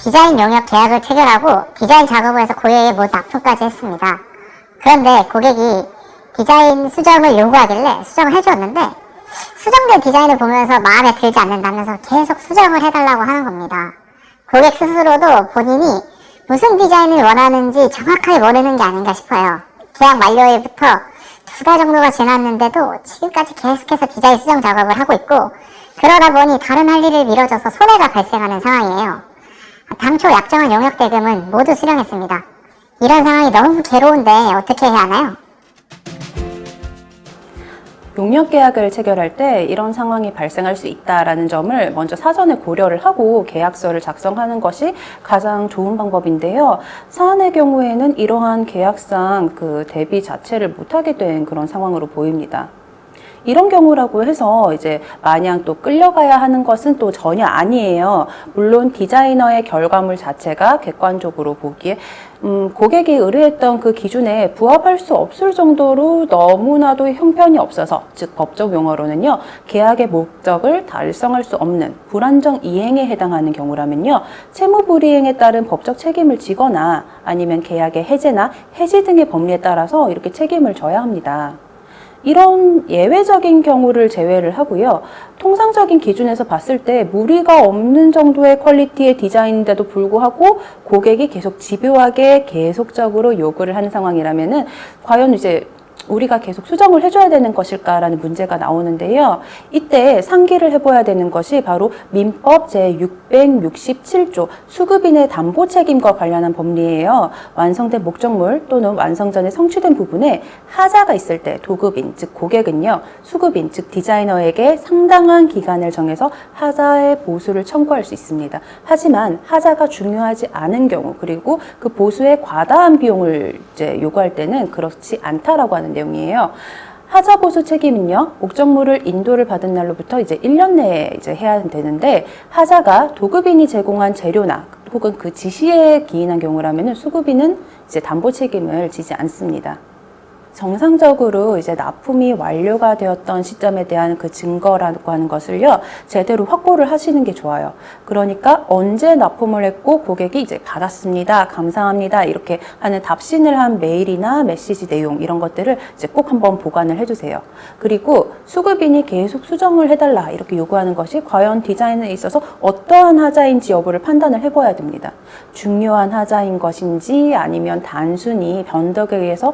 디자인 용역 계약을 체결하고 디자인 작업을 해서 고객에게 모두 납품까지 했습니다. 그런데 고객이 디자인 수정을 요구하길래 수정을 해주었는데 수정된 디자인을 보면서 마음에 들지 않는다면서 계속 수정을 해달라고 하는 겁니다. 고객 스스로도 본인이 무슨 디자인을 원하는지 정확하게 모르는 게 아닌가 싶어요. 계약 만료일부터 2달 정도가 지났는데도 지금까지 계속해서 디자인 수정 작업을 하고 있고, 그러다 보니 다른 할 일을 미뤄져서 손해가 발생하는 상황이에요. 당초 약정한 용역 대금은 모두 수령했습니다. 이런 상황이 너무 괴로운데 어떻게 해야 하나요? 용역 계약을 체결할 때 이런 상황이 발생할 수 있다라는 점을 먼저 사전에 고려를 하고 계약서를 작성하는 것이 가장 좋은 방법인데요. 사안의 경우에는 이러한 계약상 그 대비 자체를 못하게 된 그런 상황으로 보입니다. 이런 경우라고 해서 이제 마냥 또 끌려가야 하는 것은 또 전혀 아니에요. 물론 디자이너의 결과물 자체가 객관적으로 보기에 고객이 의뢰했던 그 기준에 부합할 수 없을 정도로 너무나도 형편이 없어서, 즉 법적 용어로는요, 계약의 목적을 달성할 수 없는 불안정 이행에 해당하는 경우라면요, 채무불이행에 따른 법적 책임을 지거나 아니면 계약의 해제나 해지 등의 법리에 따라서 이렇게 책임을 져야 합니다. 이런 예외적인 경우를 제외를 하고요. 통상적인 기준에서 봤을 때 무리가 없는 정도의 퀄리티의 디자인인데도 불구하고 고객이 계속 집요하게 계속적으로 요구를 하는 상황이라면은 과연 이제 우리가 계속 수정을 해줘야 되는 것일까라는 문제가 나오는데요. 이때 상기를 해봐야 되는 것이 바로 민법 제667조 수급인의 담보 책임과 관련한 법리예요. 완성된 목적물 또는 완성 전에 성취된 부분에 하자가 있을 때 도급인, 즉 고객은요, 수급인, 즉 디자이너에게 상당한 기간을 정해서 하자의 보수를 청구할 수 있습니다. 하지만 하자가 중요하지 않은 경우, 그리고 그 보수에 과다한 비용을 이제 요구할 때는 그렇지 않다라고 하는 내용이에요. 하자 보수 책임은요, 목적물을 인도를 받은 날로부터 이제 1년 내에 이제 해야 되는데, 하자가 도급인이 제공한 재료나 혹은 그 지시에 기인한 경우라면은 수급인은 이제 담보 책임을 지지 않습니다. 정상적으로 이제 납품이 완료가 되었던 시점에 대한 그 증거라고 하는 것을요, 제대로 확보를 하시는 게 좋아요. 그러니까 언제 납품을 했고 고객이 이제 받았습니다, 감사합니다, 이렇게 하는 답신을 한 메일이나 메시지 내용, 이런 것들을 이제 꼭 한번 보관을 해주세요. 그리고 수급인이 계속 수정을 해달라 이렇게 요구하는 것이 과연 디자인에 있어서 어떠한 하자인지 여부를 판단을 해봐야 됩니다. 중요한 하자인 것인지 아니면 단순히 변덕에 의해서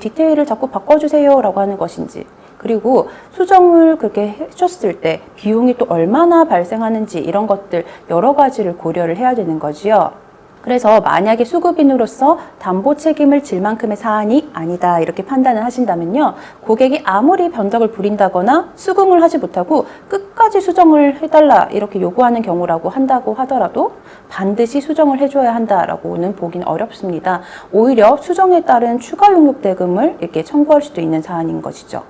디테일을 자꾸 바꿔주세요 라고 하는 것인지, 그리고 수정을 그렇게 해줬을 때 비용이 또 얼마나 발생하는지, 이런 것들 여러 가지를 고려를 해야 되는 거지요. 그래서 만약에 수급인으로서 담보 책임을 질 만큼의 사안이 아니다 이렇게 판단을 하신다면요, 고객이 아무리 변덕을 부린다거나 수긍을 하지 못하고 끝까지 수정을 해달라 이렇게 요구하는 경우라고 한다고 하더라도 반드시 수정을 해줘야 한다라고는 보긴 어렵습니다. 오히려 수정에 따른 추가 용역 대금을 이렇게 청구할 수도 있는 사안인 것이죠.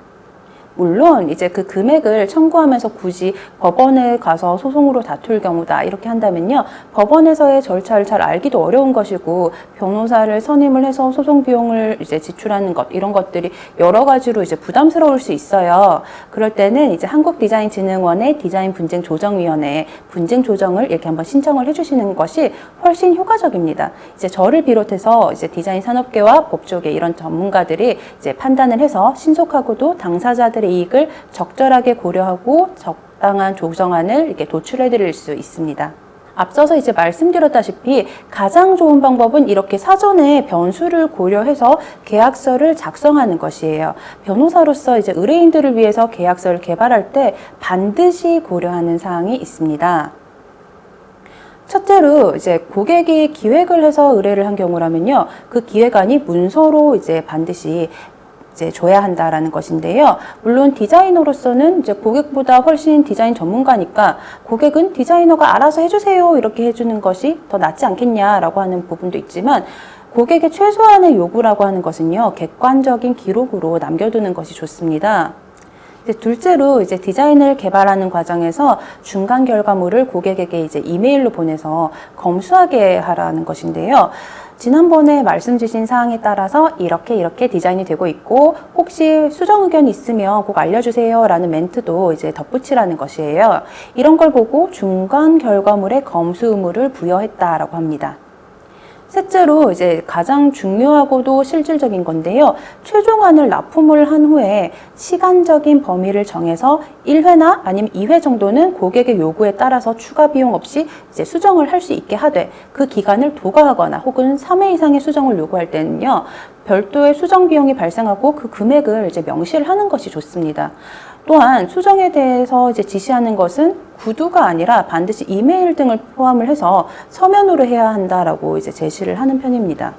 물론 이제 그 금액을 청구하면서 굳이 법원에 가서 소송으로 다툴 경우다 이렇게 한다면요, 법원에서의 절차를 잘 알기도 어려운 것이고, 변호사를 선임을 해서 소송 비용을 이제 지출하는 것, 이런 것들이 여러 가지로 이제 부담스러울 수 있어요. 그럴 때는 이제 한국디자인진흥원의 디자인분쟁조정위원회에 분쟁 조정을 이렇게 한번 신청을 해주시는 것이 훨씬 효과적입니다. 이제 저를 비롯해서 이제 디자인 산업계와 법조계 이런 전문가들이 이제 판단을 해서 신속하고도 당사자들의 이익을 적절하게 고려하고 적당한 조정안을 이렇게 도출해 드릴 수 있습니다. 앞서서 이제 말씀드렸다시피 가장 좋은 방법은 이렇게 사전에 변수를 고려해서 계약서를 작성하는 것이에요. 변호사로서 이제 의뢰인들을 위해서 계약서를 개발할 때 반드시 고려하는 사항이 있습니다. 첫째로 이제 고객이 기획을 해서 의뢰를 한 경우라면요, 그 기획안이 문서로 이제 반드시 이제 줘야 한다라는 것인데요. 물론 디자이너로서는 이제 고객보다 훨씬 디자인 전문가니까 고객은 디자이너가 알아서 해주세요 이렇게 해주는 것이 더 낫지 않겠냐라고 하는 부분도 있지만, 고객의 최소한의 요구라고 하는 것은요, 객관적인 기록으로 남겨두는 것이 좋습니다. 이제 둘째로 이제 디자인을 개발하는 과정에서 중간 결과물을 고객에게 이제 이메일로 보내서 검수하게 하라는 것인데요. 지난번에 말씀 주신 사항에 따라서 이렇게 디자인이 되고 있고 혹시 수정 의견 있으면 꼭 알려주세요 라는 멘트도 이제 덧붙이라는 것이에요. 이런 걸 보고 중간 결과물에 검수 의무를 부여했다라고 합니다. 셋째로 이제 가장 중요하고도 실질적인 건데요. 최종안을 납품을 한 후에 시간적인 범위를 정해서 1회나 아니면 2회 정도는 고객의 요구에 따라서 추가 비용 없이 이제 수정을 할 수 있게 하되 그 기간을 도과하거나 혹은 3회 이상의 수정을 요구할 때는요. 별도의 수정 비용이 발생하고 그 금액을 이제 명시를 하는 것이 좋습니다. 또한 수정에 대해서 이제 지시하는 것은 구두가 아니라 반드시 이메일 등을 포함을 해서 서면으로 해야 한다라고 이제 제시를 하는 편입니다.